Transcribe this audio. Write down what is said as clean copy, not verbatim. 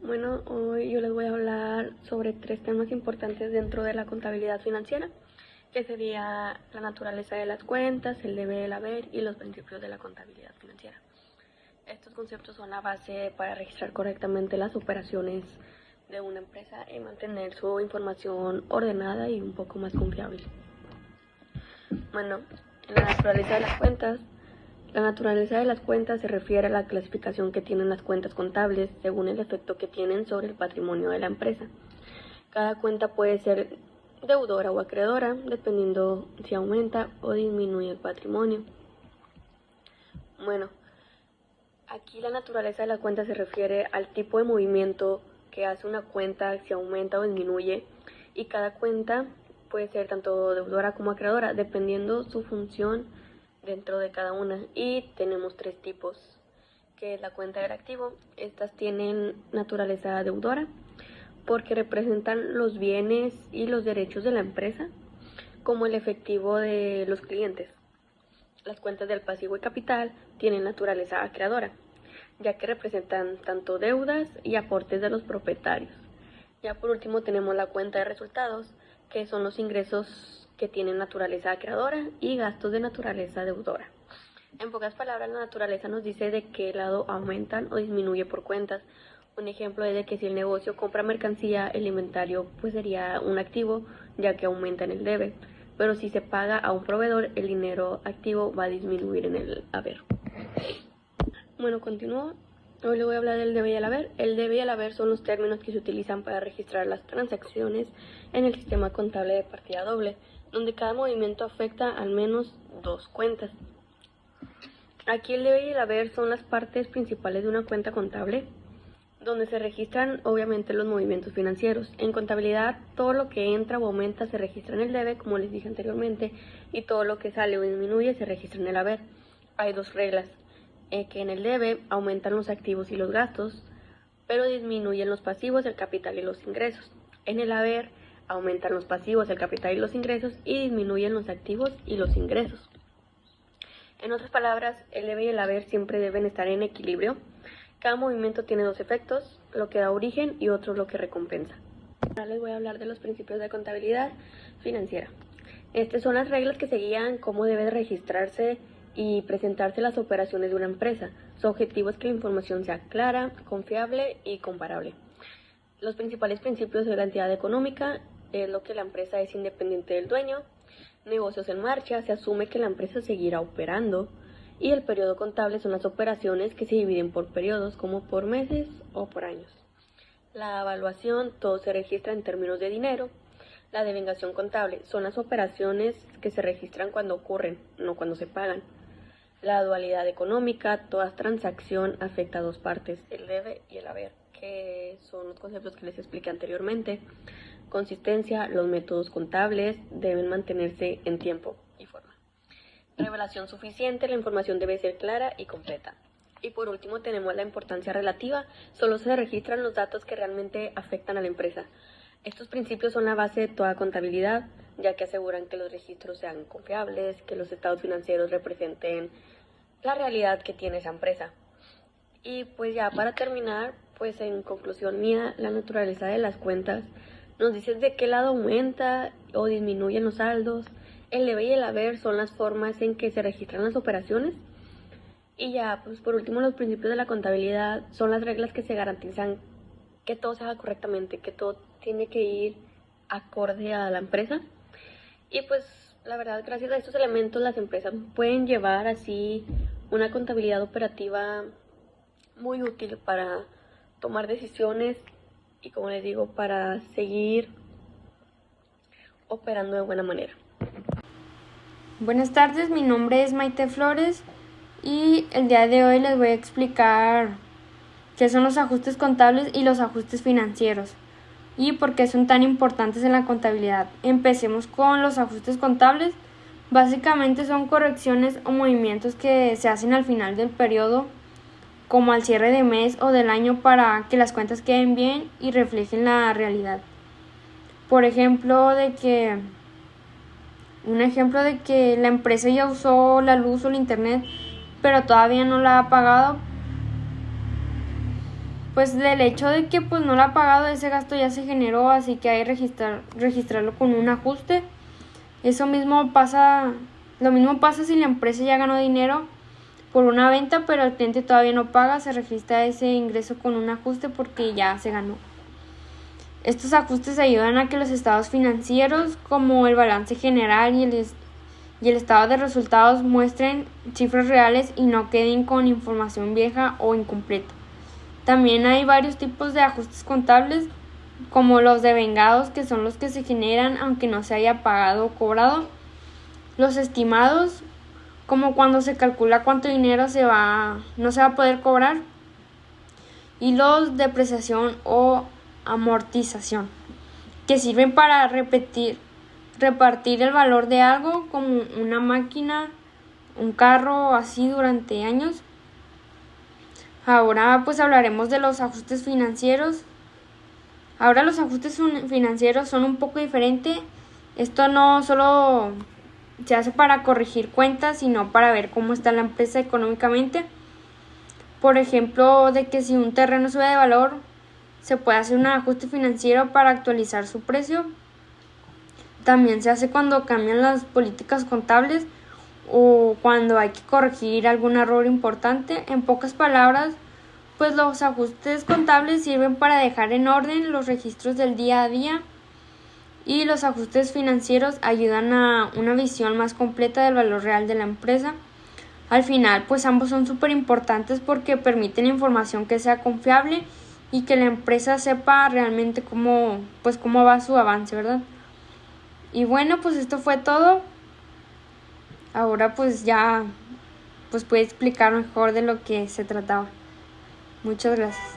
Bueno, hoy yo les voy a hablar sobre 3 temas importantes dentro de la contabilidad financiera, que sería la naturaleza de las cuentas, el deber, el haber y los principios de la contabilidad financiera. Estos conceptos son la base para registrar correctamente las operaciones de una empresa y mantener su información ordenada y un poco más confiable. Bueno, la naturaleza de las cuentas. La naturaleza de las cuentas se refiere a la clasificación que tienen las cuentas contables según el efecto que tienen sobre el patrimonio de la empresa. Cada cuenta puede ser deudora o acreedora, dependiendo si aumenta o disminuye el patrimonio. Bueno, aquí la naturaleza de la cuenta se refiere al tipo de movimiento que hace una cuenta, si aumenta o disminuye, y cada cuenta puede ser tanto deudora como acreedora, dependiendo su función dentro de cada una. Y tenemos 3 tipos, que es la cuenta del activo. Estas tienen naturaleza deudora porque representan los bienes y los derechos de la empresa, como el efectivo de los clientes. Las cuentas del pasivo y capital tienen naturaleza acreedora, ya que representan tanto deudas y aportes de los propietarios. Ya por último tenemos la cuenta de resultados, que son los ingresos que tienen naturaleza acreedora y gastos de naturaleza deudora. En pocas palabras, la naturaleza nos dice de qué lado aumentan o disminuye por cuentas. Un ejemplo es de que si el negocio compra mercancía, el inventario pues sería un activo, ya que aumenta en el debe. Pero si se paga a un proveedor, el dinero activo va a disminuir en el haber. Bueno, continúo. Hoy le voy a hablar del debe y el haber. El debe y el haber son los términos que se utilizan para registrar las transacciones en el sistema contable de partida doble, donde cada movimiento afecta al menos 2 cuentas. Aquí el debe y el haber son las partes principales de una cuenta contable, donde se registran obviamente los movimientos financieros. En contabilidad, todo lo que entra o aumenta se registra en el debe, como les dije anteriormente, y todo lo que sale o disminuye se registra en el haber. Hay 2 reglas, que en el debe aumentan los activos y los gastos, pero disminuyen los pasivos, el capital y los ingresos. En el haber aumentan los pasivos, el capital y los ingresos, y disminuyen los activos y los ingresos. En otras palabras, el debe y el haber siempre deben estar en equilibrio. Cada movimiento tiene 2 efectos, lo que da origen y otro lo que recompensa. Ahora les voy a hablar de los principios de contabilidad financiera. Estas son las reglas que se guían cómo debe registrarse y presentarse las operaciones de una empresa. Su objetivo es que la información sea clara, confiable y comparable. Los principales principios de la entidad económica es lo que la empresa es independiente del dueño, negocios en marcha, se asume que la empresa seguirá operando, y el periodo contable son las operaciones que se dividen por periodos, como por meses o por años. La evaluación, todo se registra en términos de dinero. La devengación contable son las operaciones que se registran cuando ocurren, no cuando se pagan. La dualidad económica, toda transacción afecta a 2 partes, el debe y el haber, que son los conceptos que les expliqué anteriormente. Consistencia, los métodos contables deben mantenerse en tiempo y forma. Revelación suficiente, la información debe ser clara y completa. Y por último tenemos la importancia relativa, solo se registran los datos que realmente afectan a la empresa. Estos principios son la base de toda contabilidad, ya que aseguran que los registros sean confiables, que los estados financieros representen la realidad que tiene esa empresa. Y pues ya para terminar, pues en conclusión mía, la naturaleza de las cuentas nos dice de qué lado aumenta o disminuyen los saldos. El debe y el haber son las formas en que se registran las operaciones. Y ya, pues por último, los principios de la contabilidad son las reglas que se garantizan que todo se haga correctamente, que todo tiene que ir acorde a la empresa. Y pues la verdad, gracias a estos elementos las empresas pueden llevar así una contabilidad operativa muy útil para tomar decisiones y, como les digo, para seguir operando de buena manera. Buenas tardes, mi nombre es Maite Flores y el día de hoy les voy a explicar qué son los ajustes contables y los ajustes financieros y por qué son tan importantes en la contabilidad. Empecemos con los ajustes contables. Básicamente son correcciones o movimientos que se hacen al final del periodo, como al cierre de mes o del año, para que las cuentas queden bien y reflejen la realidad. Un ejemplo de que la empresa ya usó la luz o el internet, pero todavía no la ha pagado, pues del hecho de que pues no lo ha pagado, ese gasto ya se generó, así que hay que registrarlo con un ajuste. Lo mismo pasa si la empresa ya ganó dinero por una venta, pero el cliente todavía no paga, se registra ese ingreso con un ajuste porque ya se ganó. Estos ajustes ayudan a que los estados financieros, como el balance general y el estado de resultados, muestren cifras reales y no queden con información vieja o incompleta. También hay varios tipos de ajustes contables, como los devengados, que son los que se generan aunque no se haya pagado o cobrado. Los estimados, como cuando se calcula cuánto dinero no se va a poder cobrar. Y los depreciación o amortización, que sirven para repartir el valor de algo, como una máquina, un carro, así durante años. Ahora pues hablaremos de los ajustes financieros. Ahora los ajustes financieros son un poco diferentes. Esto no solo se hace para corregir cuentas, sino para ver cómo está la empresa económicamente. Por ejemplo, de que si un terreno sube de valor, se puede hacer un ajuste financiero para actualizar su precio. También se hace cuando cambian las políticas contables o cuando hay que corregir algún error importante. En pocas palabras, pues los ajustes contables sirven para dejar en orden los registros del día a día, y los ajustes financieros ayudan a una visión más completa del valor real de la empresa. Al final, pues ambos son súper importantes porque permiten información que sea confiable y que la empresa sepa realmente cómo va su avance, ¿verdad? Y bueno, pues esto fue todo. Ahora pues ya puedo explicar mejor de lo que se trataba. Muchas gracias.